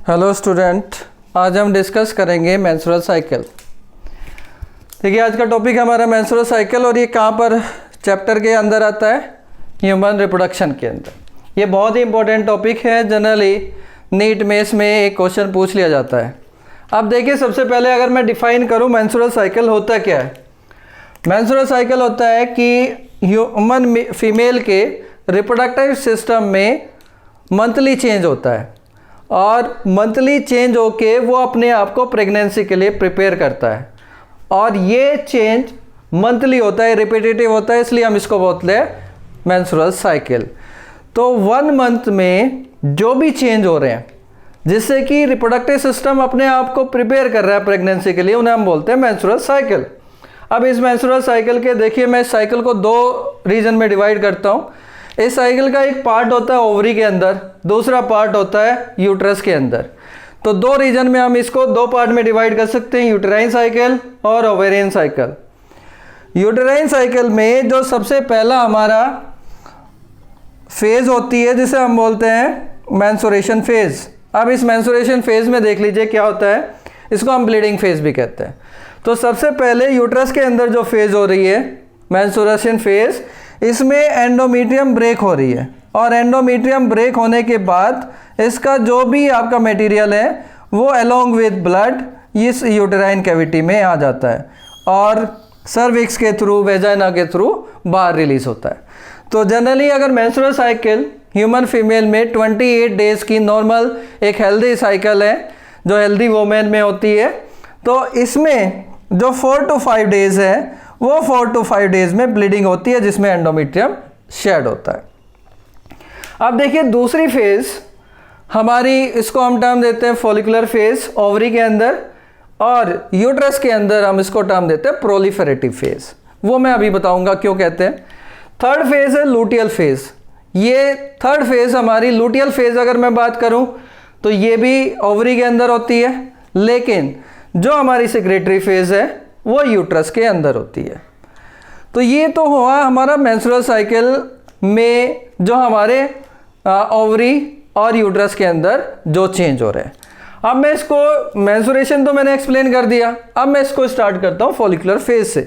Hello student, आज हम discuss करेंगे मेंस्ट्रुअल साइकिल। देखिए, आज का टॉपिक हमारा मेंस्ट्रुअल साइकिल और ये कहाँ पर चैप्टर के अंदर आता है? ह्यूमन रिप्रोडक्शन के अंदर। ये बहुत ही इंपॉर्टेंट टॉपिक है। जनरली नीट मेंस में एक क्वेश्चन पूछ लिया जाता है। अब देखिए, सबसे पहले अगर मैं डिफाइन करूँ मेंस्ट्रुअल साइकिल होता क्या है। मेंस्ट्रुअल साइकिल होता है कि ह्यूमन फीमेल के रिप्रोडक्टिव सिस्टम में मंथली चेंज होता है और मंथली चेंज होके वो अपने आप को प्रेगनेंसी के लिए प्रिपेयर करता है और ये चेंज मंथली होता है, रिपीटेटिव होता है, इसलिए हम इसको बोलते हैं मेंस्ट्रुअल साइकिल। तो 1 मंथ में जो भी चेंज हो रहे हैं जिससे कि रिप्रोडक्टिव सिस्टम अपने आप को प्रिपेयर कर रहा है प्रेगनेंसी के लिए, उन्हें हम बोलते हैं मेंस्ट्रुअल साइकिल। अब इस मेंस्ट्रुअल साइकिल के देखिए, मैं इस साइकिल को 2 रीजन में डिवाइड करता हूँ। इस साइकिल का एक पार्ट होता है ओवरी के अंदर, दूसरा पार्ट होता है यूट्रस के अंदर। तो 2 रीजन में हम इसको 2 पार्ट में डिवाइड कर सकते हैं, यूटेराइन साइकिल और ओवेरियन साइकिल। यूटेराइन साइकिल में जो सबसे पहला हमारा फेज होती है जिसे हम बोलते हैं मेंस्ट्रुएशन फेज। अब इस मेंस्ट्रुएशन फेज में देख लीजिए क्या होता है, इसको हम ब्लीडिंग फेज भी कहते हैं। तो सबसे पहले यूट्रस के अंदर जो फेज हो रही है मेंस्ट्रुएशन फेज, इसमें एंडोमेट्रियम ब्रेक हो रही है और एंडोमेट्रियम ब्रेक होने के बाद इसका जो भी आपका मटेरियल है वो अलोंग विद ब्लड इस यूटेराइन कैविटी में आ जाता है और सर्विक्स के थ्रू, वेजाइना के थ्रू बाहर रिलीज होता है। तो जनरली अगर मेंस्ट्रुअल साइकिल ह्यूमन फीमेल में 28 डेज की नॉर्मल एक हेल्दी साइकिल है जो हेल्दी वोमेन में होती है, तो इसमें जो 4 to 5 डेज है वो 4 to 5 डेज में ब्लीडिंग होती है जिसमें एंडोमेट्रियम शेड होता है। अब देखिए, दूसरी फेज हमारी, इसको हम टर्म देते हैं फॉलिकुलर फेज ओवरी के अंदर, और यूट्रस के अंदर हम इसको टर्म देते हैं प्रोलिफेरेटिव फेज। वो मैं अभी बताऊंगा क्यों कहते हैं। थर्ड फेज है लूटियल फेज। ये थर्ड फेज हमारी लूटियल फेज अगर मैं बात करूं तो ये भी ओवरी के अंदर होती है, लेकिन जो हमारी सेक्रेटरी फेज है वो यूट्रस के अंदर होती है। तो ये तो हुआ हमारा मेंस्ट्रुअल साइकिल में जो हमारे ओवरी और यूट्रस के अंदर जो चेंज हो रहे हैं। अब मैं इसको, मेंस्ट्रुएशन तो मैंने एक्सप्लेन कर दिया, अब मैं इसको स्टार्ट करता हूँ फॉलिकुलर फेज से।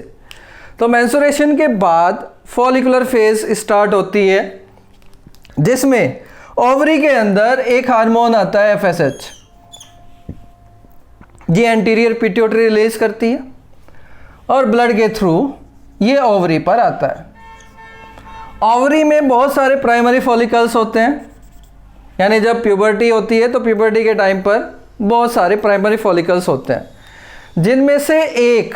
तो मेंस्ट्रुएशन के बाद फॉलिकुलर फेज स्टार्ट होती है जिसमें ओवरी के अंदर एक हार्मोन आता है FSH, ये एंटीरियर पिट्यूटरी रिलीज करती है और ब्लड के थ्रू ये ओवरी पर आता है। ओवरी में बहुत सारे प्राइमरी फॉलिकल्स होते हैं, यानी जब प्यूबर्टी होती है तो प्यूबर्टी के टाइम पर बहुत सारे प्राइमरी फॉलिकल्स होते हैं, जिनमें से एक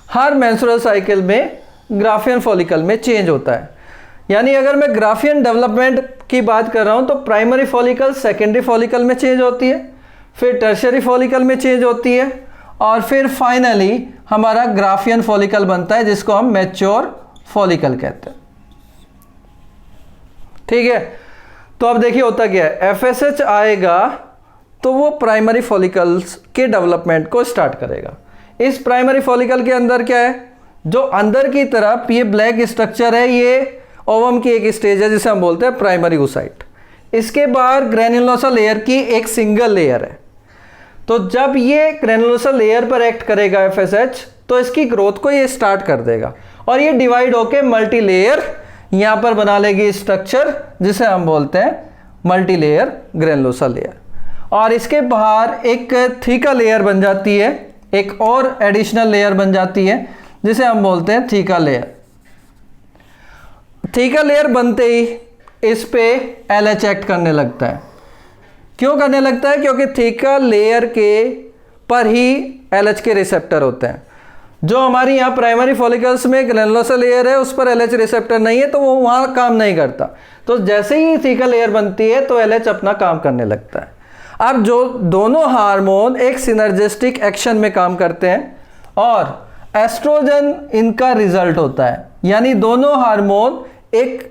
हर मेंस्ट्रुअल साइकिल में ग्राफियन फॉलिकल में चेंज होता है। यानी अगर मैं ग्राफियन डेवलपमेंट की बात कर रहा हूँ तो प्राइमरी फॉलिकल सेकेंडरी फॉलिकल में चेंज होती है, फिर टर्शियरी फॉलिकल में चेंज होती है और फिर फाइनली हमारा ग्राफियन फॉलिकल बनता है जिसको हम मैच्योर फॉलिकल कहते हैं। ठीक है, तो अब देखिए होता क्या है, FSH आएगा तो वो प्राइमरी फॉलिकल्स के डेवलपमेंट को स्टार्ट करेगा। इस प्राइमरी फॉलिकल के अंदर क्या है, जो अंदर की तरफ ये ब्लैक स्ट्रक्चर है, ये ओवम की एक स्टेज है जिसे हम बोलते हैं प्राइमरी oocyte। इसके बाद ग्रेन्युलोसा लेयर की एक सिंगल लेयर है। तो जब ये ग्रेन्युलोसा लेयर पर एक्ट करेगा FSH तो इसकी ग्रोथ को ये स्टार्ट कर देगा और ये डिवाइड होके मल्टी लेयर यहाँ पर बना लेगी स्ट्रक्चर जिसे हम बोलते हैं मल्टी लेयर ग्रेन्युलोसा लेयर। और इसके बाहर एक थीका लेयर बन जाती है, एक और एडिशनल लेयर बन जाती है जिसे हम बोलते हैं थीका लेयर। थीका लेयर बनते ही इस पे LH एक्ट करने लगता है। क्यों करने लगता है? क्योंकि थीका लेयर के पर ही LH के रिसेप्टर होते हैं। जो हमारी यहाँ प्राइमरी फॉलिकल्स में ग्रेन्युलोसा लेयर है उस पर LH रिसेप्टर नहीं है तो वो वहाँ काम नहीं करता। तो जैसे ही थीका लेयर बनती है तो LH अपना काम करने लगता है। अब जो दोनों हार्मोन एक सिनर्जिस्टिक एक्शन में काम करते हैं और एस्ट्रोजन इनका रिजल्ट होता है, यानी दोनों हार्मोन एक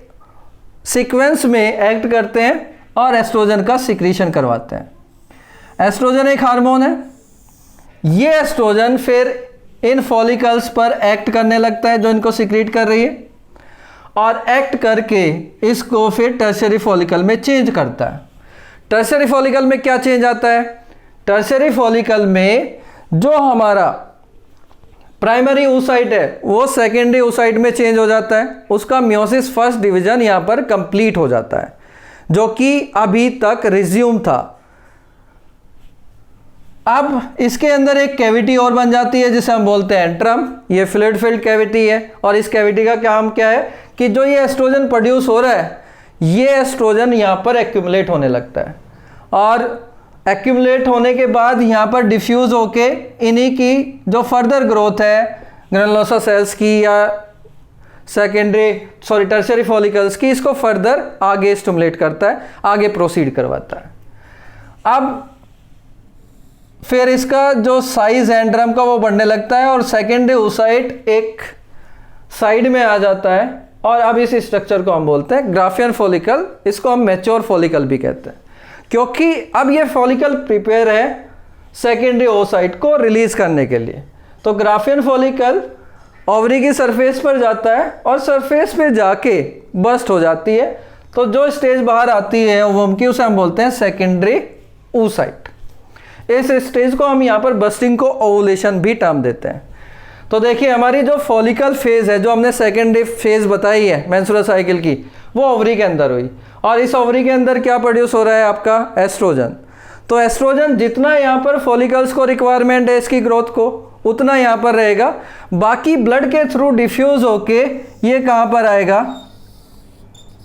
सीक्वेंस में एक्ट करते हैं और एस्ट्रोजन का सिक्रीशन करवाते हैं। एस्ट्रोजन एक हार्मोन है, ये एस्ट्रोजन फिर इन फॉलिकल्स पर एक्ट करने लगता है जो इनको सिक्रीट कर रही है और एक्ट करके इसको फिर टर्शियरी फॉलिकल में चेंज करता है। टर्शियरी फॉलिकल में क्या चेंज आता है? टर्शियरी फॉलिकल में जो हमारा प्राइमरी oocyte है वो सेकेंडरी oocyte में चेंज हो जाता है, उसका मियोसिस फर्स्ट डिवीजन यहाँ पर कंप्लीट हो जाता है, जो कि अभी तक रिज्यूम था। अब इसके अंदर एक कैविटी और बन जाती है जिसे हम बोलते हैं एंट्रम। ये फ्लूइड फिल्ड कैविटी है और इस कैविटी का काम क्या है कि जो ये एस्ट्रोजन प्रोड्यूस हो रहा है, ये एस्ट्रोजन यहाँ पर एक्यूमुलेट होने लगता है और एक्यूमुलेट होने के बाद यहाँ पर डिफ्यूज़ होके इन्हीं की जो फर्दर ग्रोथ है ग्रैनुलोसा सेल्स की या टर्शियरी फॉलिकल्स की, इसको फर्दर आगे स्टिमुलेट करता है, आगे प्रोसीड करवाता है। अब फिर इसका जो साइज एंड्रम का वो बढ़ने लगता है और सेकेंडरी oocyte एक साइड में आ जाता है और अब इस स्ट्रक्चर को हम बोलते हैं ग्राफियन फॉलिकल। इसको हम मैच्योर फॉलिकल भी कहते हैं क्योंकि अब ये फॉलिकल प्रिपेयर है सेकेंडरी oocyte को रिलीज करने के लिए। तो ग्राफियन फॉलिकल ओवरी की सरफेस पर जाता है और सरफेस पे जाके बस्ट हो जाती है। तो जो स्टेज बाहर आती है ओवम की, उसे हम बोलते हैं सेकेंडरी oocyte। इस स्टेज को हम यहाँ पर बस्टिंग को ओवुलेशन भी टर्म देते हैं। तो देखिए हमारी जो फॉलिकल फेज है, जो हमने सेकेंडरी फेज बताई है मेंस्ट्रुअल साइकिल की, वो ओवरी के अंदर हुई और इस ओवरी के अंदर क्या प्रोड्यूस हो रहा है आपका एस्ट्रोजन। तो एस्ट्रोजन जितना यहाँ पर फॉलिकल्स को रिक्वायरमेंट है इसकी ग्रोथ को, उतना यहाँ पर रहेगा। बाकी ब्लड के थ्रू डिफ्यूज होके ये कहाँ पर आएगा,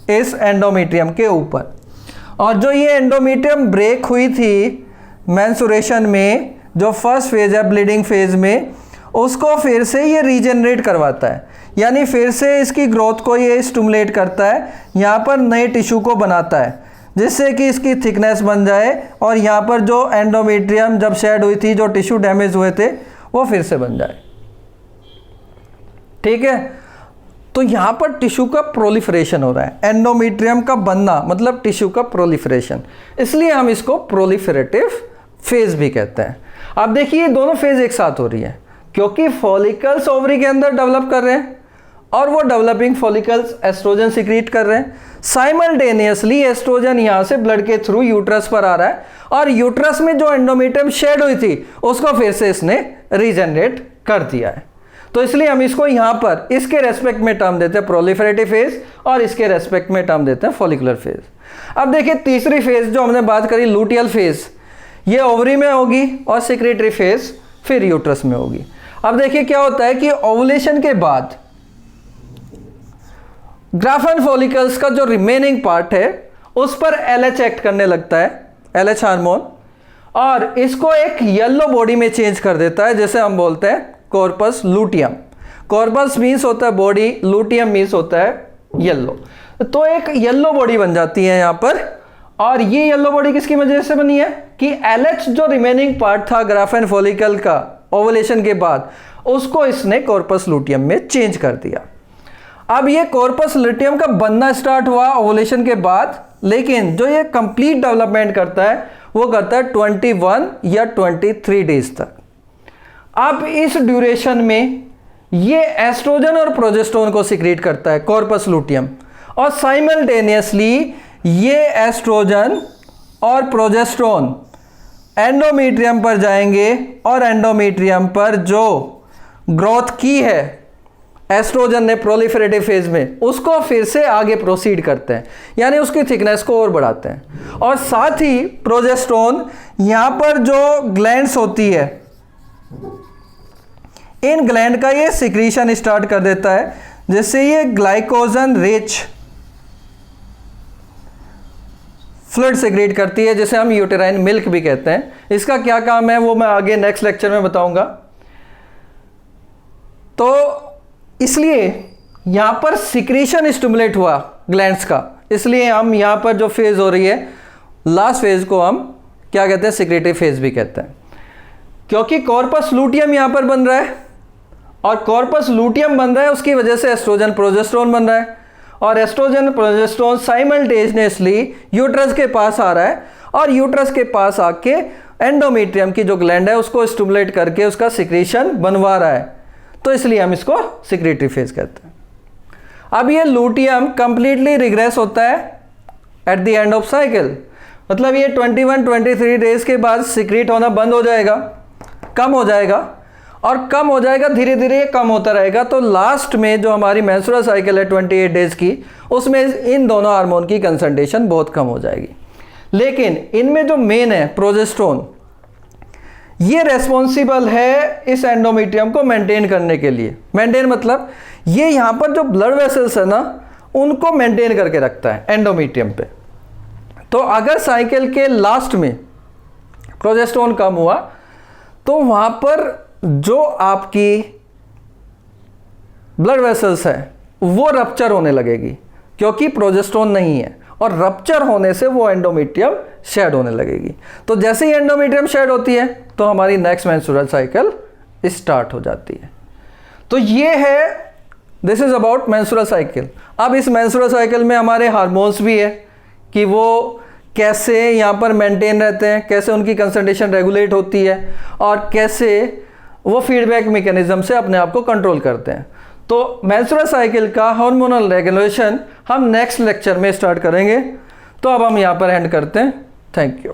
इस एंडोमेट्रियम के ऊपर। और जो ये एंडोमेट्रियम ब्रेक हुई थी मेंस्ट्रुएशन में, जो फर्स्ट फेज है ब्लीडिंग फेज में, उसको फिर से ये रीजनरेट करवाता है, यानी फिर से इसकी ग्रोथ को ये स्टिमुलेट करता है, यहाँ पर नए टिश्यू को बनाता है जिससे कि इसकी थिकनेस बन जाए और यहाँ पर जो एंडोमेट्रियम जब शेड हुई थी, जो टिश्यू डैमेज हुए थे, वो फिर से बन जाए। ठीक है, तो यहाँ पर टिश्यू का प्रोलिफरेशन हो रहा है, एंडोमेट्रियम का बनना मतलब टिश्यू का प्रोलिफरेशन, इसलिए हम इसको प्रोलिफरेटिव फेज भी कहते हैं। अब देखिए दोनों फेज एक साथ हो रही है क्योंकि फॉलिकल्स ओवरी के अंदर डेवलप कर रहे हैं और वो डेवलपिंग फॉलिकल्स एस्ट्रोजन सिक्रीट कर रहे हैं। साइमल्टेनियसली एस्ट्रोजन यहाँ से ब्लड के थ्रू यूट्रस पर आ रहा है और यूट्रस में जो एंडोमेट्रियम शेड हुई थी उसको फिर से इसने रीजनरेट कर दिया है। तो इसलिए हम इसको यहाँ पर इसके रेस्पेक्ट में टर्म देते हैं प्रोलिफरेटिव फेज और इसके रेस्पेक्ट में टर्म देते हैं फॉलिकुलर फेज। अब देखिए तीसरी फेज जो हमने बात करी लूटियल फेज, ये ओवरी में होगी और सेक्रेटरी फेज फिर यूट्रस में होगी। अब देखिए क्या होता है कि ओवुलेशन के बाद ग्राफियन फॉलिकल्स का जो रिमेनिंग पार्ट है उस पर LH एक्ट करने लगता है, LH हार्मोन, और इसको एक येलो बॉडी में चेंज कर देता है जिसे हम बोलते हैं कॉर्पस लूटियम। कॉर्पस मीन्स होता है बॉडी, लूटियम मीन्स होता है येलो। तो एक येलो बॉडी बन जाती है यहाँ पर, और ये येलो बॉडी किसकी वजह से बनी है कि LH जो रिमेनिंग पार्ट था ग्राफियन फॉलिकल का ओवुलेशन के बाद, उसको इसने कॉर्पस लूटियम में चेंज कर दिया। अब ये कॉर्पस लूटियम का बनना स्टार्ट हुआ ओवुलेशन के बाद, लेकिन जो ये कंप्लीट डेवलपमेंट करता है वो करता है 21 या 23 डेज तक। अब इस ड्यूरेशन में ये एस्ट्रोजन और प्रोजेस्टेरोन को सिक्रीट करता है कॉर्पस लूटियम, और साइमल्टेनियसली ये एस्ट्रोजन और प्रोजेस्टेरोन एंडोमेट्रियम पर जाएंगे और एंडोमेट्रियम पर जो ग्रोथ की है एस्ट्रोजन ने प्रोलिफरेटिव फेज में, उसको फिर से आगे प्रोसीड करते हैं, यानी उसकी थिकनेस को और बढ़ाते हैं। और साथ ही प्रोजेस्टेरोन यहाँ पर जो ग्लैंड्स होती है, इन ग्लैंड का ये सिक्रीशन स्टार्ट कर देता है, जिससे ये ग्लाइकोजन रिच फ्लूइड सिक्रीट करती है, जिसे हम यूटेराइन मिल्क भी कहते हैं। इसका क्या काम है वो मैं आगे नेक्स्ट लेक्चर में बताऊंगा। तो इसलिए यहाँ पर सिक्रीशन स्टिमुलेट हुआ ग्लैंड्स का, इसलिए हम यहाँ पर जो फेज हो रही है लास्ट फेज को हम क्या कहते हैं, सिक्रेटरी फेज भी कहते हैं, क्योंकि कॉर्पस लूटियम यहाँ पर बन रहा है, और कॉर्पस लूटियम बन रहा है उसकी वजह से एस्ट्रोजन प्रोजेस्टेरोन बन रहा है, और एस्ट्रोजन प्रोजेस्टेरोन साइमल्टेनियसली यूट्रस के पास आ रहा है, और यूट्रस के पास आके एंडोमेट्रियम की जो ग्लैंड है उसको स्टिमुलेट करके उसका सिक्रीशन बनवा रहा है। तो इसलिए हम इसको सिक्रेटरी फेज कहते हैं। अब ये लूटियम कंप्लीटली रिग्रेस होता है at the end of cycle, मतलब ये 21-23 डेज के बाद सिक्रीट होना बंद हो जाएगा, कम हो जाएगा, और कम हो जाएगा, धीरे धीरे ये कम होता रहेगा। तो लास्ट में जो हमारी मेंस्ट्रुअल साइकिल है 28 डेज की, उसमें इन दोनों हार्मोन की कंसंट्रेशन बहुत कम हो जाएगी। लेकिन इनमें जो मेन है प्रोजेस्टेरोन, ये रेस्पॉन्सिबल है इस एंडोमेट्रियम को मेंटेन करने के लिए। मेंटेन मतलब ये यहाँ पर जो ब्लड वेसल्स है ना, उनको मेंटेन करके रखता है एंडोमेट्रियम पे। तो अगर साइकिल के लास्ट में प्रोजेस्टेरोन कम हुआ तो वहाँ पर जो आपकी ब्लड वेसल्स है वो रप्चर होने लगेगी, क्योंकि प्रोजेस्टेरोन नहीं है, और रप्चर होने से वो एंडोमेट्रियम शेड होने लगेगी। तो जैसे ही एंडोमेट्रियम शेड होती है तो हमारी नेक्स्ट मेंस्ट्रुअल साइकिल स्टार्ट हो जाती है। तो ये है, this is about menstrual cycle. अब इस मेंस्ट्रुअल साइकिल में हमारे हार्मोन्स भी है कि वो कैसे यहाँ पर मेंटेन रहते हैं, कैसे उनकी कंसंट्रेशन रेगुलेट होती है, और कैसे वो फीडबैक मैकेनिज्म से अपने आप को कंट्रोल करते हैं। तो मेंस्ट्रुअल साइकिल का हार्मोनल रेगुलेशन हम नेक्स्ट लेक्चर में स्टार्ट करेंगे। तो अब हम यहाँ पर एंड करते हैं। Thank you.